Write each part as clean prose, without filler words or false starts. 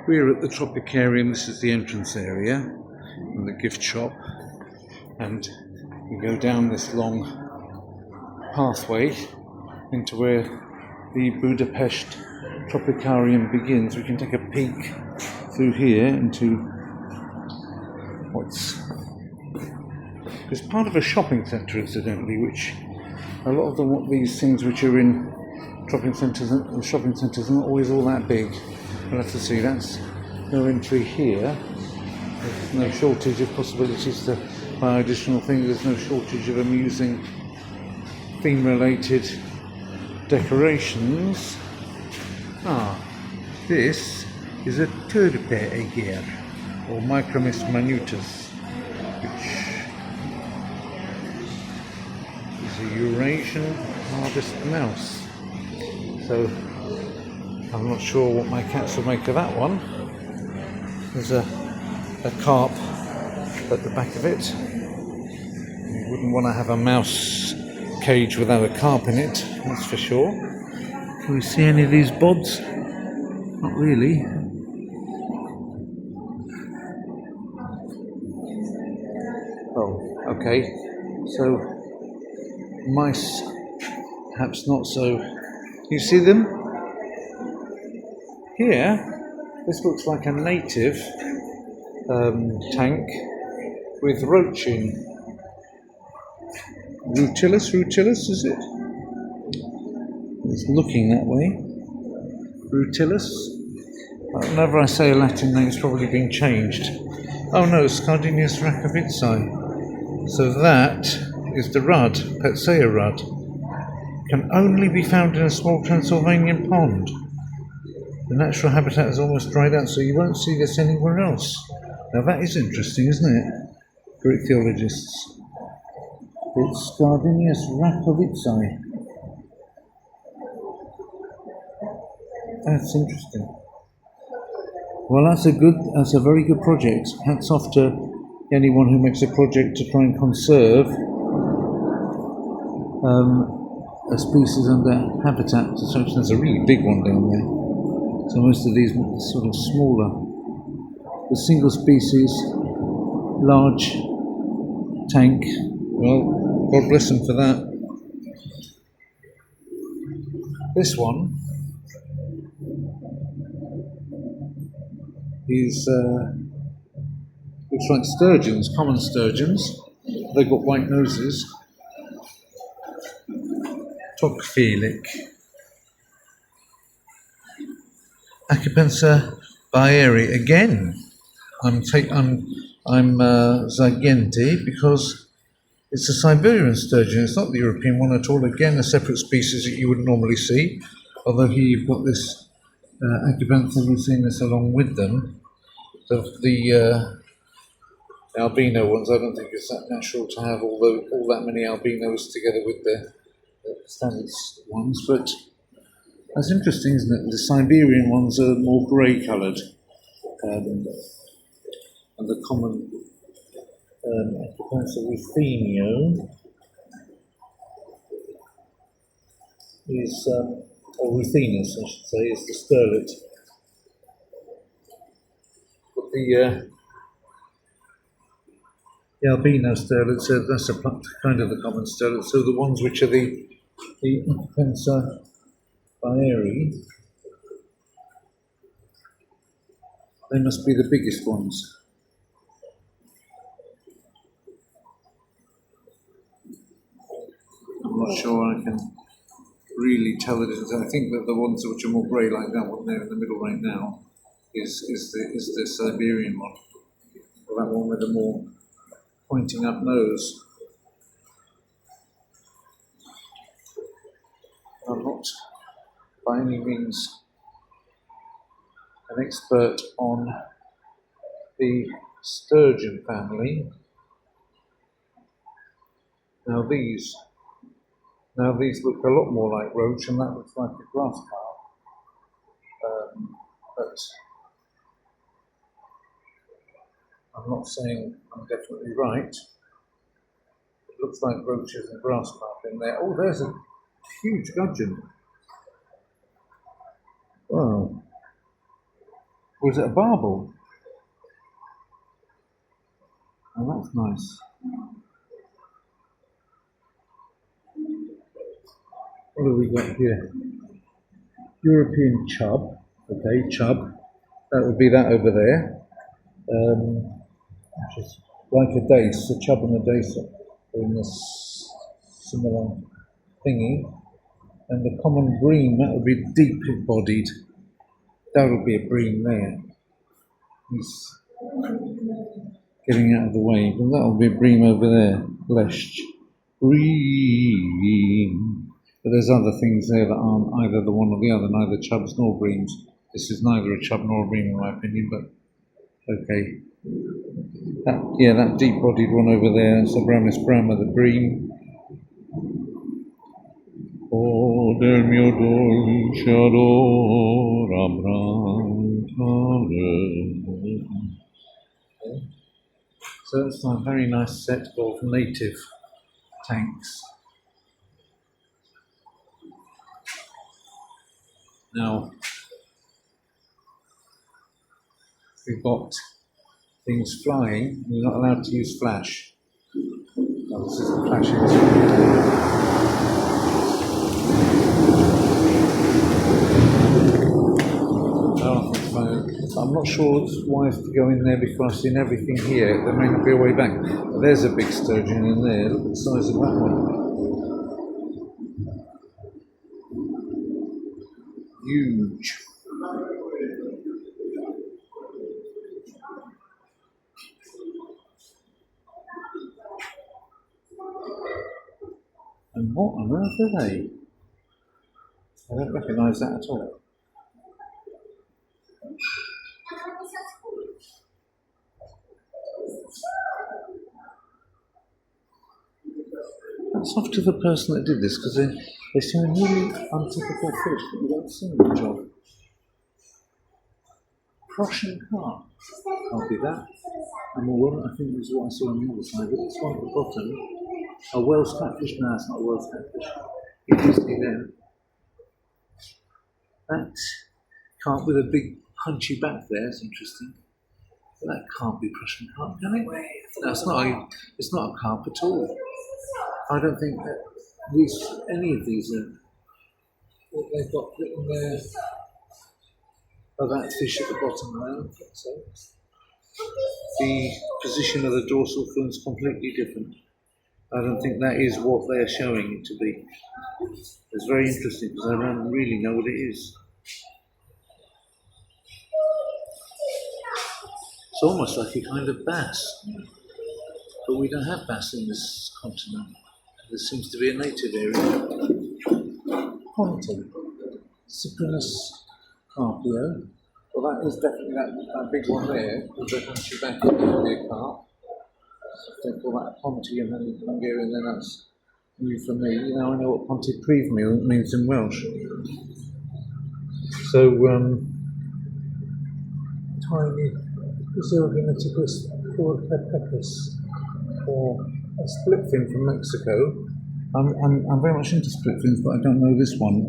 We're at the Tropicarium. This is the entrance area and the gift shop, and we go down this long pathway into where the Budapest Tropicarium begins. We can take a peek through here into it's part of a shopping centre, incidentally, which a lot of them, these things which are in shopping centres are not always all that big. We'll have to see. That's no entry here. There's no shortage of possibilities to buy additional things. There's no shortage of amusing theme-related decorations. This is a Tropicarium, or Micromis minutus, which is a Eurasian harvest mouse. So I'm not sure what my cats will make of that one. There's a carp at the back of it. You wouldn't want to have a mouse cage without a carp in it, that's for sure. Can we see any of these bods? Not really. Oh, okay. So, mice, perhaps not so. You see them? Here, this looks like a native tank with roach in. Rutilus, is it? It's looking that way. Rutilus. Whenever I say a Latin name, it's probably been changed. Oh no, Scardinius racovitzi. So that is the rudd, Petsea rudd. Can only be found in a small Transylvanian pond. The natural habitat has almost dried out, so you won't see this anywhere else. Now that is interesting, isn't it? For ichthyologists. It's Scardinius racovitzi. That's interesting. Well, that's a very good project. Hats off to anyone who makes a project to try and conserve a species under habitat. So there's a really big one down there. So most of these are sort of smaller. The single species, large tank. Well, God bless them for that. This one is looks like sturgeons, common sturgeons. They've got white noses. Tocqueville. Acapensa baeri again. I'm Zagente because it's a Siberian sturgeon. It's not the European one at all. Again, a separate species that you wouldn't normally see. Although here you've got this Acapensa rucinus along with them. The albino ones, I don't think it's that natural to have all that many albinos together with the standard ones, but that's interesting, isn't it? The Siberian ones are more grey coloured, and the common Acapensa ruthenio is, or ruthenus, I should say, is the sterlet. But the albino sterlets, that's a kind of the common sterlet. So the ones which are the Acapensa baeri, they must be the biggest ones. I'm not sure I can really tell the difference. I think that the ones which are more grey, like that one there in the middle right now, is the Siberian one, or that one with the more pointing up nose. I'm not by any means an expert on the sturgeon family. Now these look a lot more like roach, and that looks like a grass carp. But I'm not saying I'm definitely right. It looks like roaches and grass carp in there. Oh, there's a huge gudgeon. Wow. Or is it a barbel? Oh, that's nice. What have we got here? European chub. Okay, chub. That would be that over there. Which is like a dace. A chub and a dace are in this similar thingy. And the common bream, that would be deep-bodied. That would be a bream there. He's getting out of the way, but that will be a bream over there. Lesh. Bream. But there's other things there that aren't either the one or the other, neither chubs nor breams. This is neither a chub nor a bream in my opinion, but okay. That deep-bodied one over there, that's a Bramis Brahma, the bream. Oh, del mio dolce adoro, so that's a very nice set of native tanks. Now, we've got things flying. You're not allowed to use flash. Oh, this is the flashing. I'm not sure it's wise to go in there before I've seen everything here. There may not be a way back. But there's a big sturgeon in there. Look at the size of that one. Huge. And what on earth are they? I don't recognise that at all. That's off to the person that did this, because they seem really untypical fish that you don't see much of. Prussian carp. Can't be that. And one, I think is what I saw on the other side, but this one at the bottom. A Welsh catfish? No, it's not a Welsh catfish. You can see there. That carp with a big punchy back there is interesting. But that can't be Prussian carp, can it? No, it's not a carp at all. I don't think that any of these are what they've got written there. Oh, that fish at the bottom, I don't think so. The position of the dorsal fin is completely different. I don't think that is what they're showing it to be. It's very interesting because I don't really know what it is. It's almost like a kind of bass, but we don't have bass in this continent. There seems to be a native area. Ponton, Cyprinus carpio. Well, that is definitely that big one there with the punchy back. It could be a carp. They call that Ponty in Hungarian, then that's new for me. You know, I know what Ponty Prevmeal means in Welsh. So, tiny Zerogeniticus porpepecus, or a split fin from Mexico. I'm very much into split fins, but I don't know this one.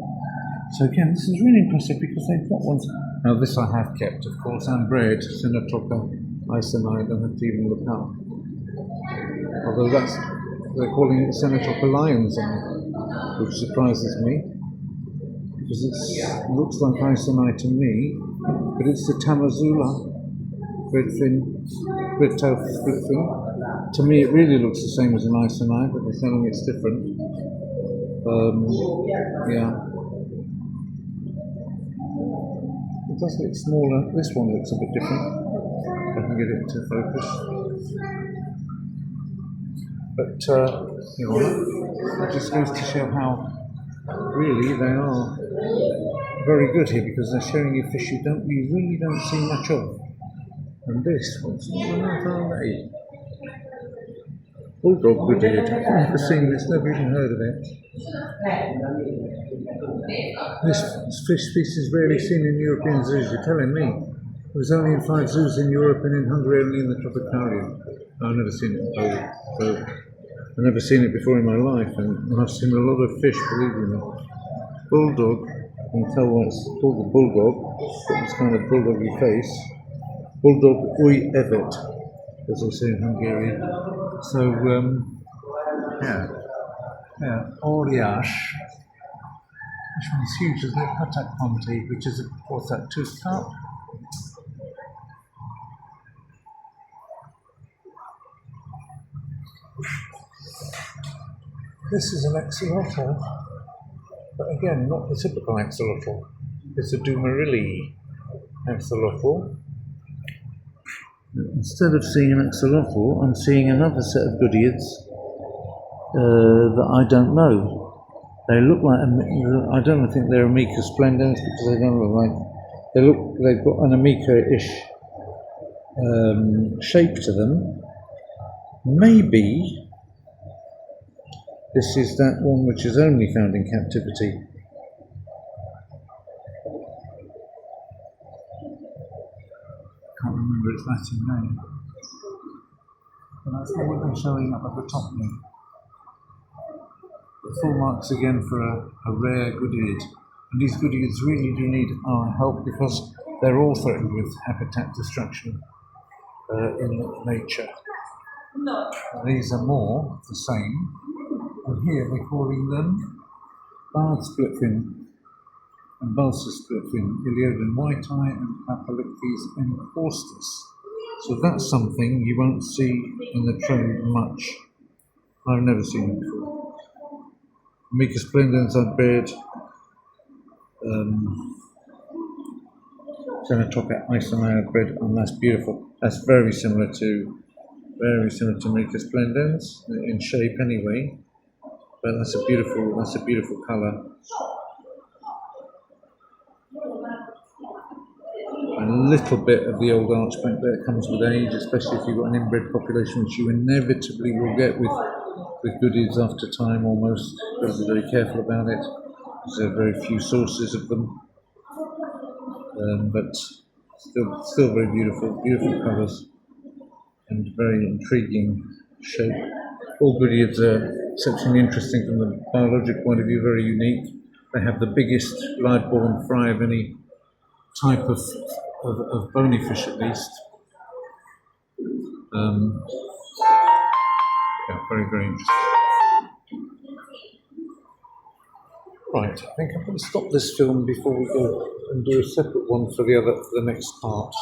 So again, this is really impressive because they've got ones. Now this I have kept, of course, and bred Sinotropa isonide, and have to even look up. Although they're calling it Sinotropa lion's eye, which surprises me because it looks like isonide to me, but it's the Tamazula red-tailed split fin. To me, it really looks the same as an isonide, but they're telling it's different. Yeah. It does look smaller. This one looks a bit different. If I can get it to focus. But, you know, it just goes to show how really they are very good here because they're showing you fish you really don't see much of. And this, what's on earth are they? Bulldog Brigade. I've never seen this, never even heard of it. This fish species is rarely seen in European zoos, you're telling me. It was only in 5 zoos in Europe and in Hungary, only in the Tropicarium. I've never seen it in Poland. So I've never seen it before in my life, and I've seen a lot of fish, believe me. Bulldog, You can tell why it's called the bulldog. It's got this kind of bulldoggy face. Bulldog új evet, as they say in Hungarian. So, Óriás, which means huge, isn't it? Patak Ponti, which is, what's that, 2 cup? This is an axolotl, but again, not the typical axolotl. It's a Dumarilli axolotl. Instead of seeing an axolotl, I'm seeing another set of goodeids that I don't know. They look like, I don't think they're Amica splendens because they don't look like, they've got an Amica-ish shape to them. Maybe this is that one which is only found in captivity. Can't remember its Latin name. But that's the one they're showing up at the top there. The full marks again for a rare goodid. And these goodeids really do need our help because they're all threatened with habitat destruction in nature. These are more the same. And here we're calling them barred splitfin and balsa splitfin, Iliodon white-eye and Papalichthys encaustus. So that's something you won't see in the trade much. I've never seen it before. Amica splendens are bred. Xenotopic Isonaia bred, and that's beautiful. That's very similar to Amica splendens in shape anyway. But that's a beautiful colour. A little bit of the old archback there comes with age, especially if you've got an inbred population, which you inevitably will get with goodeids after time almost. You've got to be very careful about it, because there are very few sources of them. But still very beautiful colours and very intriguing shape. All goodeids are exceptionally interesting from the biologic point of view, very unique. They have the biggest live-born fry of any type of bony fish, at least. Very, very interesting. Right, I think I'm going to stop this film before we go and do a separate one for the next part.